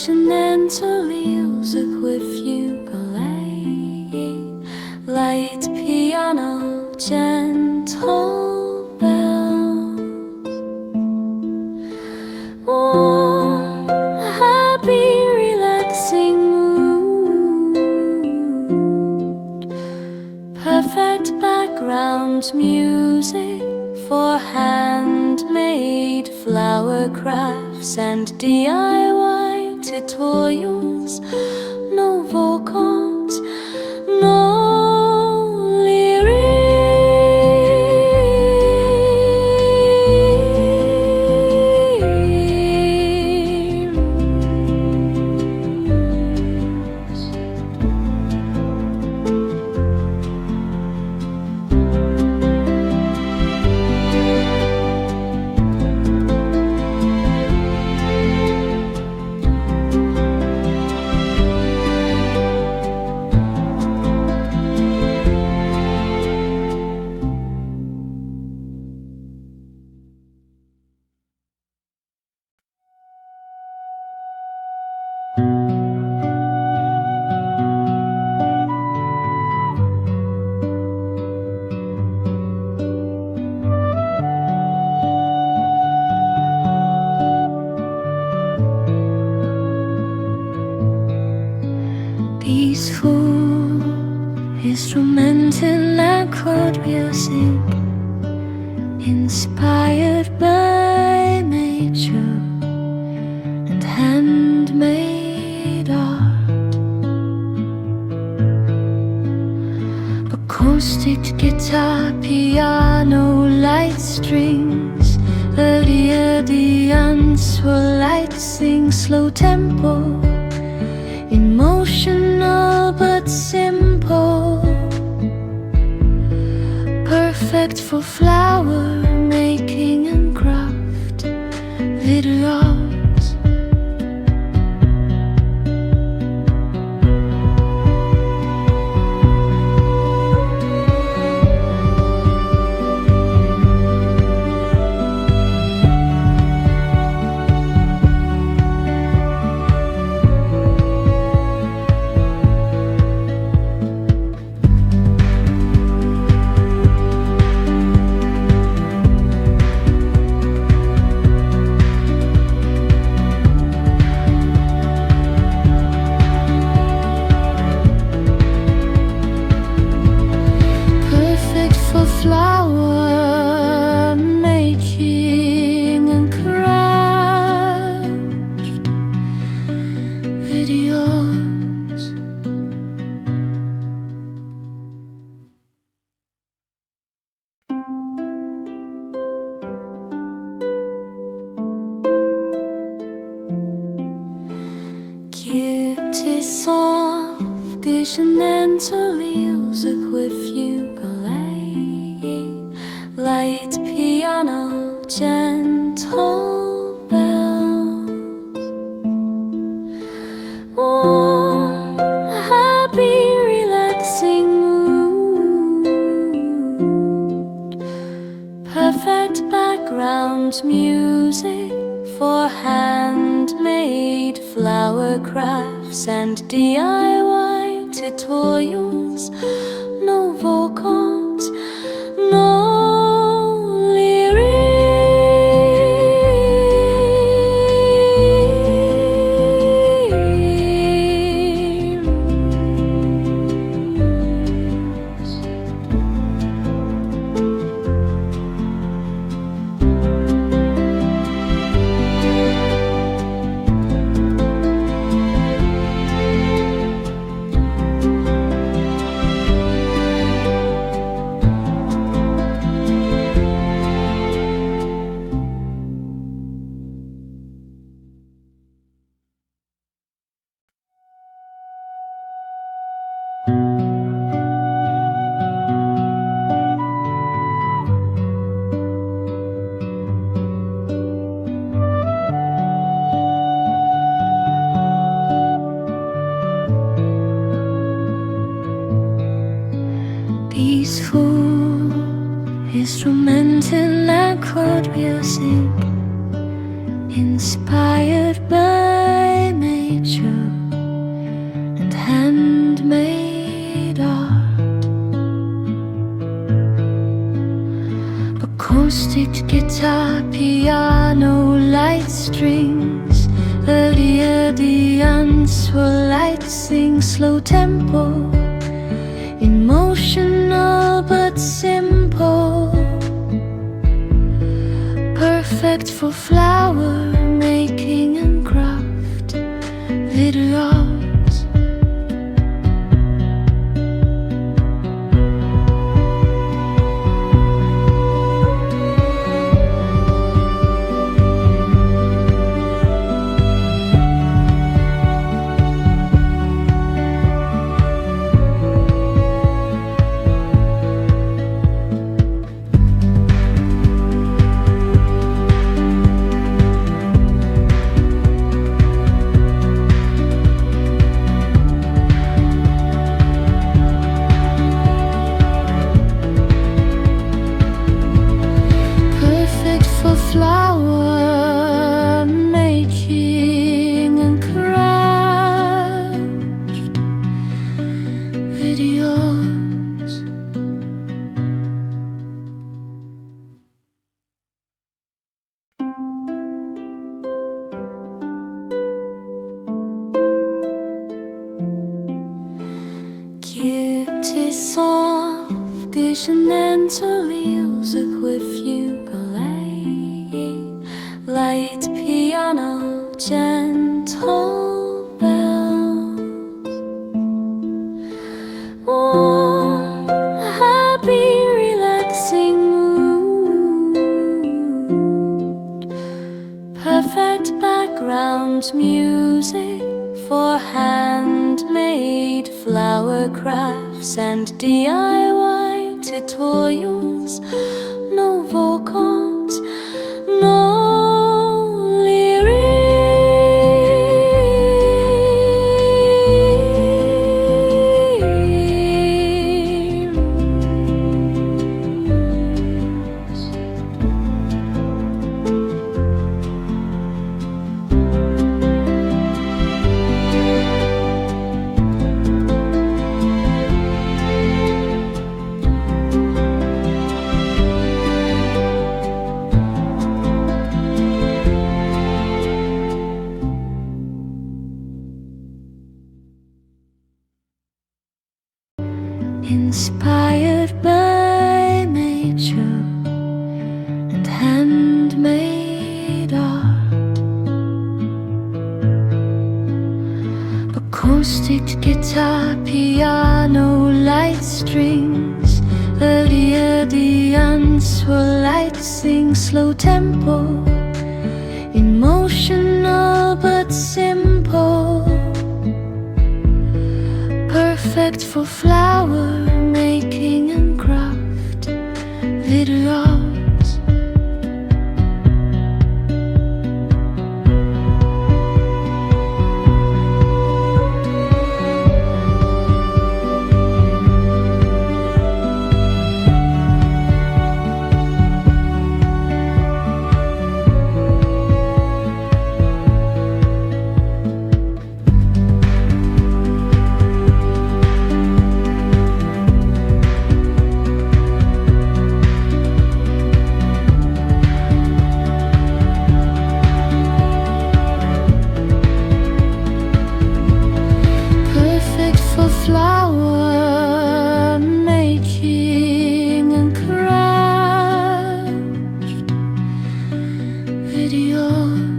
Continental music with ukulele, light piano, gentle bells, warm, happy, relaxing mood, perfect background music for handmade flower crafts and DIY tutorials. No vocals, no peaceful instrumental and chord music, inspired by nature and handmade art. Acoustic guitar, piano, light strings, the light sing, slow tempo, emotional but simple, perfect for flower making and craft videos. Flower making and craft videos. Cute song, continental music with ukulele, light piano, gentle bells, warm, happy, relaxing mood, perfect background music for handmade flower crafts and DIY tutorials. No vocals, no peaceful instrumental and chord music, inspired by nature nature and handmade art. Acoustic guitar, piano, light strings, the unswirlite sing slow tempo, emotional but simple, perfect for flower making and craft videos. Flower making and craft videos. Cutie soft, Chenille music with ukulele, light piano, gentle bells, warm, happy, relaxing mood, perfect background music for handmade flower crafts and DIY tutorials. No vocals, no inspired by nature and handmade art. Acoustic guitar, piano, light strings, the unswirlite sing slow tempo, emotional but simple, perfect for flower making and craft videos. Flower making and craft videos.